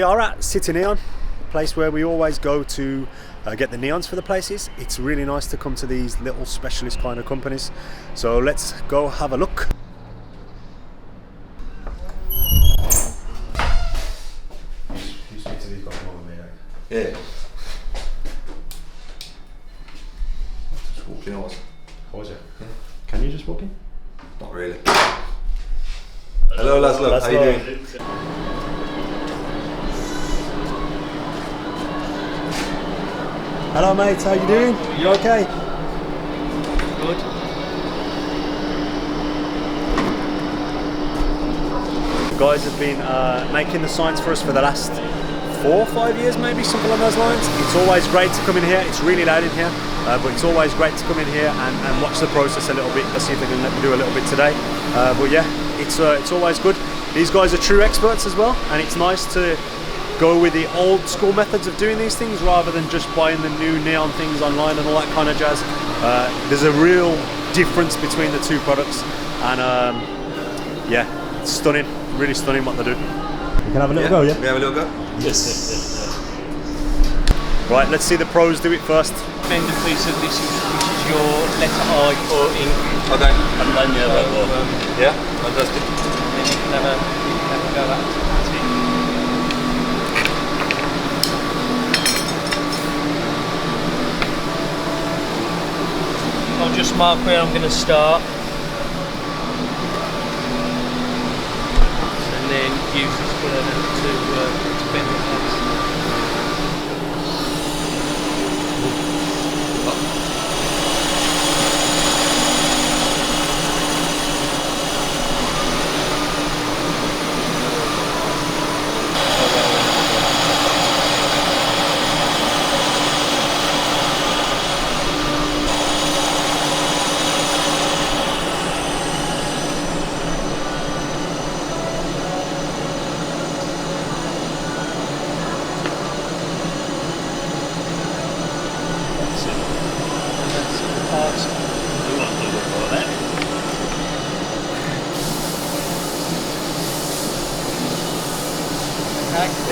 we are at City Neon, a place where we always go to get the neons for the places. It's really nice to come to these little specialist kind of companies. So let's go have a look. You speak to these guys more than me, yeah? Just walking out. How was it? Yeah. Can you just walk in? Not really. Hello Laszlo, how you doing? Hello mates, how you doing? You okay? Good. The guys have been making the signs for us for the last 4 or 5 years, maybe, something along those lines. It's always great to come in here. It's really loud in here, but it's always great to come in here and watch the process a little bit. Let's see if they can let me do a little bit today. But yeah, it's always good. These guys are true experts as well, and it's nice to go with the old school methods of doing these things rather than just buying the new neon things online and all that kind of jazz. There's a real difference between the two products, and yeah, it's stunning, really stunning what they do. You can have a little go, yeah? We have a little go? Yes. Right, let's see the pros do it first. Bend a piece of this is your letter I or ink. Okay. And then Yeah, fantastic. then you can have a go at it. I'll just mark where I'm going to start, and then use this burner to bend the place.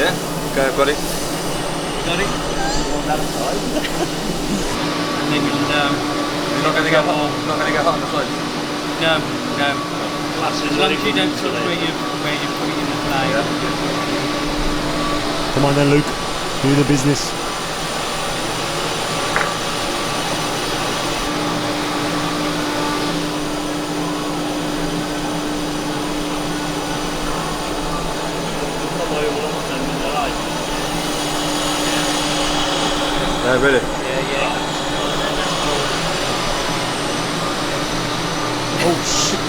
Yeah, okay, I've got it. Got it? And then you'll You're not going to get hot. Not going to get hot on the side. no. As long as you don't touch where you put it in the flame. Yeah. Come on then, Luke, do the business. Yeah, really? Yeah. Oh shit!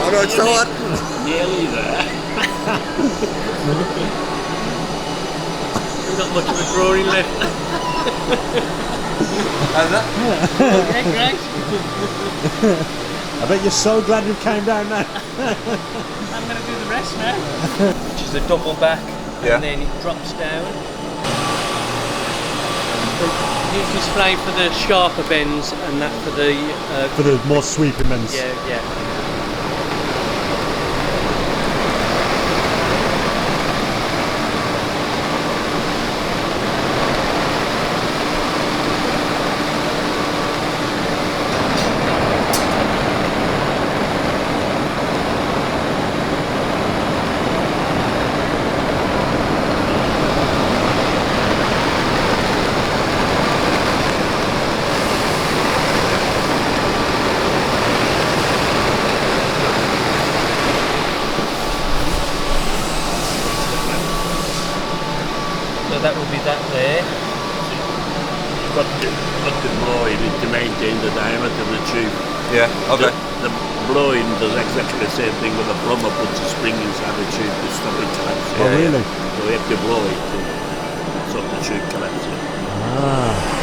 Oh no, it's so hot! Nearly there. Not much of a drawing left. How's that? Yeah, great. I bet you're so glad you came down now. I'm going to do the rest now. Which is a double back, Yeah. and then it drops down. Use this flame for the sharper bends, and that for the For the more sweeping bends. yeah. So that will be that there. Got to blow in it to maintain the diameter of the tube. Yeah, okay. The blowing does exactly the same thing when the plumber puts a spring inside the tube to stop it collapsing. Oh really? So we have to blow it to stop the tube collapsing. Ah.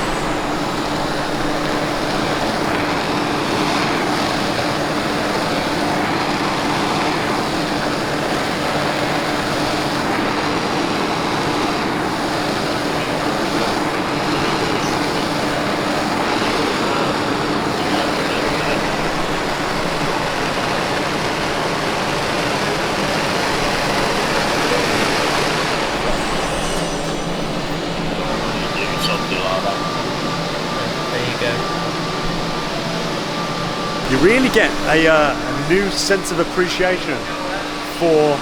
you really get a new sense of appreciation for.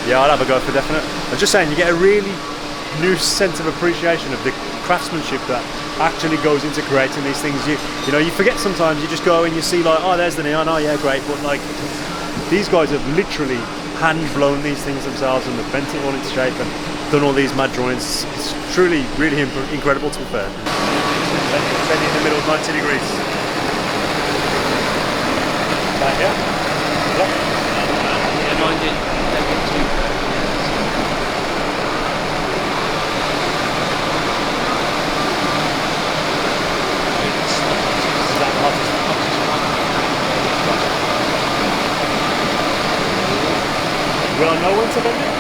Yeah, I'll have a go for definite. I'm just saying, you get a really new sense of appreciation of the craftsmanship that actually goes into creating these things. You know, you forget sometimes. You just go and you see like, oh, there's the neon. Oh, yeah, great. But like, these guys have literally hand blown these things themselves and they've bent it all into shape and done all these mad drawings. It's truly, really incredible, to be fair. Bending in the middle, 90 degrees. Right here. Yeah. Yeah, mine did. Don't get too bad. Is that the hottest? Will I know when to bend it?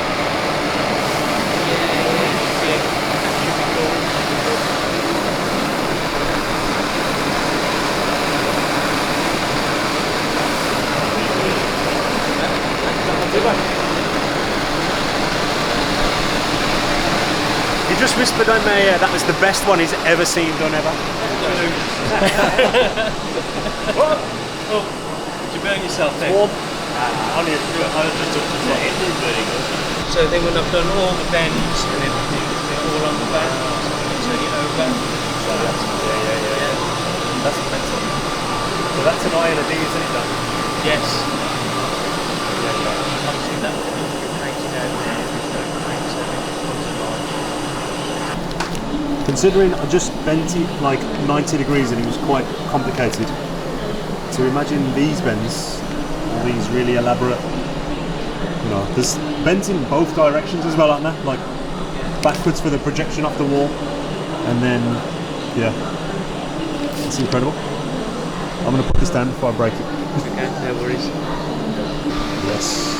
You just whispered on my ear that was the best one he's ever seen done ever. Oh, did you burn yourself then? Warm. Only a few. So then when I've done all the bends and everything, they're all on the back, turn it over. Yeah. That's mental. So that's an ILD, isn't it, then? Yes. Obviously that will be painted over there with no paint, so it becomes a line. Considering I just bent it like 90 degrees and it was quite complicated, to imagine these bends, all these really elaborate, you know, there's bends in both directions as well, aren't there? Like backwards for the projection off the wall, and then, yeah, it's incredible. I'm going to put this down before I break it. Okay, no worries. Yes.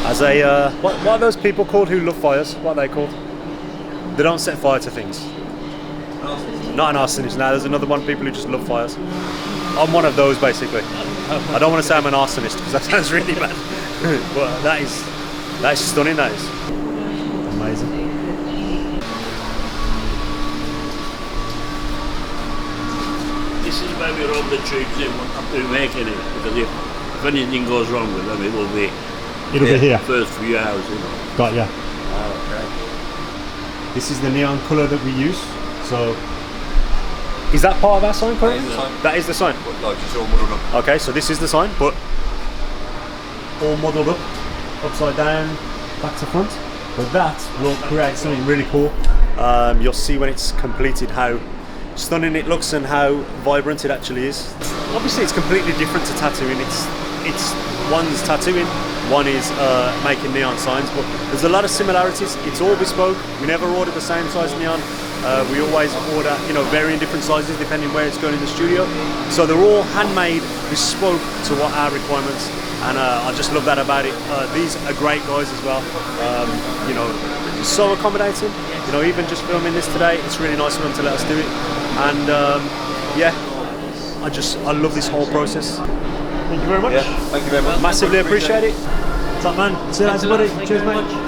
As a, what are those people called who love fires? What are they called? They don't set fire to things. Not an arsonist. Now there's another one, people who just love fires. I'm one of those, basically. I don't want to say I'm an arsonist because that sounds really bad. But that is stunning, that is. Amazing. This is where we rub the tubes in after making it, because if anything goes wrong with them, it will be here. First few hours, you know. Got ya. Okay. This is the neon colour that we use. So, is that part of our sign currently? That is the sign. That is the sign. But like it's all muddled up. Okay, so this is the sign, but all modelled up, upside down, back to front. But that will create something really cool. You'll see when it's completed how stunning it looks and how vibrant it actually is. Obviously, it's completely different to tattooing. It's one's tattooing, one is making neon signs, but there's a lot of similarities. It's all bespoke. We never order the same size neon. We always order, varying different sizes depending where it's going in the studio. So they're all handmade, bespoke to what our requirements, and I just love that about it. These are great guys as well. So accommodating. Even just filming this today, it's really nice of them to let us do it. And I love this whole process. Thank you very much. Yeah, thank you very much. Massively appreciate it. Top man. See you later, buddy. Cheers, mate.